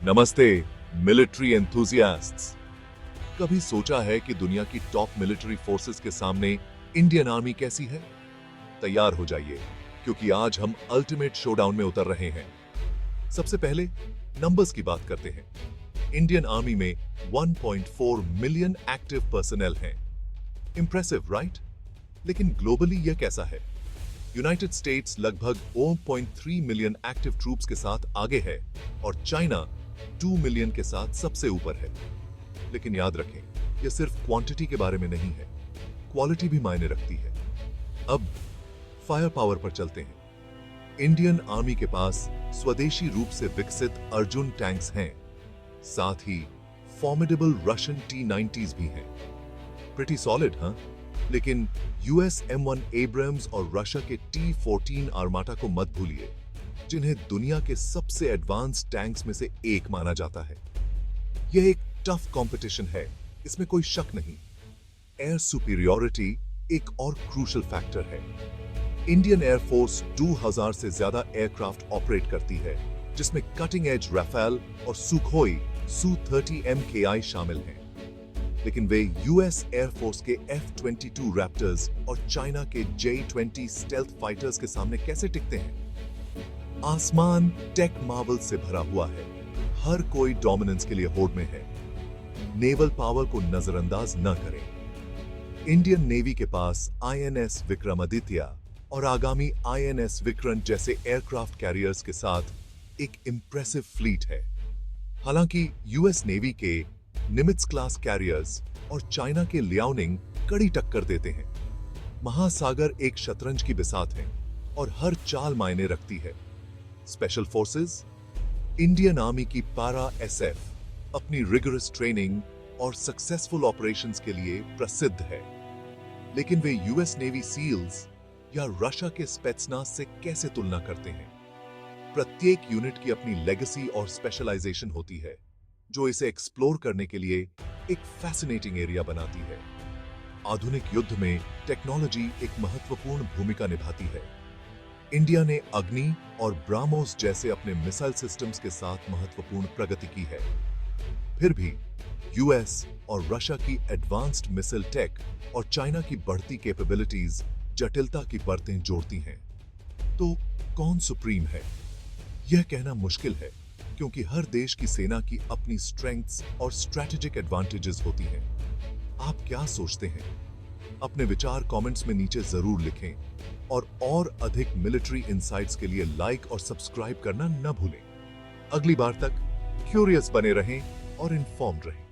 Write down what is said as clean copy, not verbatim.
नमस्ते military enthusiasts. कभी सोचा है कि दुनिया की टॉप मिलिट्री फोर्सेस के सामने इंडियन आर्मी कैसी है? तैयार हो जाइए, क्योंकि आज हम अल्टीमेट शोडाउन में उतर रहे हैं। सबसे पहले नंबर्स की बात करते हैं। इंडियन आर्मी में 1.4 मिलियन एक्टिव पर्सनल हैं। Impressive, right? लेकिन ग्लोबली यह कैसा है? यूनाइटेड स्टेट्स लगभग 4.3 मिलियन एक्टिव ट्रूप्स के साथ आगे है और चाइना 2 मिलियन के साथ सबसे ऊपर है। लेकिन याद रखें, यह सिर्फ क्वांटिटी के बारे में नहीं है, क्वालिटी भी मायने रखती है। अब फायर पावर पर चलते हैं। इंडियन आर्मी के पास स्वदेशी रूप से विकसित अर्जुन टैंक्स हैं, साथ ही फॉर्मिडेबल रशियन T-90s भी हैं। प्रिटी सॉलिड, हाँ? लेकिन यूएस M1 एब्राम्स और रशिया के T-14 आर्माटा को मत भूलिए, जिन्हें दुनिया के सबसे एडवांस टैंक्स में से एक माना जाता है। यह एक टफ कंपटीशन है, इसमें कोई शक नहीं। एयर सुपीरियॉरिटी एक और क्रूशियल फैक्टर है। इंडियन एयरफोर्स 2000 से ज्यादा एयरक्राफ्ट ऑपरेट करती है, जिसमें कटिंग एज राफेल और सुखोई Su-30 MKI शामिल हैं। लेकिन वे यूएस एयरफोर्स के F-22 रैप्टर्स और चाइना के J-20 स्टेल्थ फाइटर्स के सामने कैसे टिकते हैं? आसमान टेक मार्वल से भरा हुआ है। हर कोई डोमिनेंस के लिए होड़ में है। नेवल पावर को नजरअंदाज न करें। इंडियन नेवी के पास INS विक्रमादित्य और आगामी INS विक्रांत जैसे एयरक्राफ्ट कैरियर्स के साथ एक इंप्रेसिव फ्लीट है। हालांकि यूएस नेवी के निमित्ज क्लास कैरियर्स और चाइना के लियाओनिंग कड़ी टक्कर देते हैं। महासागर एक शतरंज की बिसात है और हर चाल मायने रखती है। स्पेशल फोर्सेस, इंडियन आर्मी की पारा SF अपनी रिगरस ट्रेनिंग और सक्सेसफुल ऑपरेशंस के लिए प्रसिद्ध है। लेकिन वे यूएस नेवी सील्स या रशिया के स्पेट्सनाज से कैसे तुलना करते हैं? प्रत्येक यूनिट की अपनी लेगेसी और स्पेशलाइजेशन होती है, जो इसे एक्सप्लोर करने के लिए एक फैसिनेटिंग एरिया बनाती है। आधुनिक युद्ध में टेक्नोलॉजी एक महत्वपूर्ण भूमिका निभाती है। इंडिया ने अग्नि और ब्राह्मोस जैसे अपने मिसाइल सिस्टम्स के साथ महत्वपूर्ण प्रगति की है। फिर भी यूएस और रशिया की एडवांस्ड मिसाइल टेक और चाइना की बढ़ती कैपेबिलिटीज जटिलता की परतें जोड़ती हैं। तो कौन सुप्रीम है? यह कहना मुश्किल है, क्योंकि हर देश की सेना की अपनी स्ट्रेंथ्स और स्ट्रैटेजिक एडवांटेजेस होती हैं। आप क्या सोचते हैं? अपने विचार कमेंट्स में नीचे जरूर लिखें और अधिक मिलिट्री इनसाइट्स के लिए लाइक और सब्सक्राइब करना न भूलें। अगली बार तक क्यूरियस बने रहें और इन्फॉर्म्ड रहें।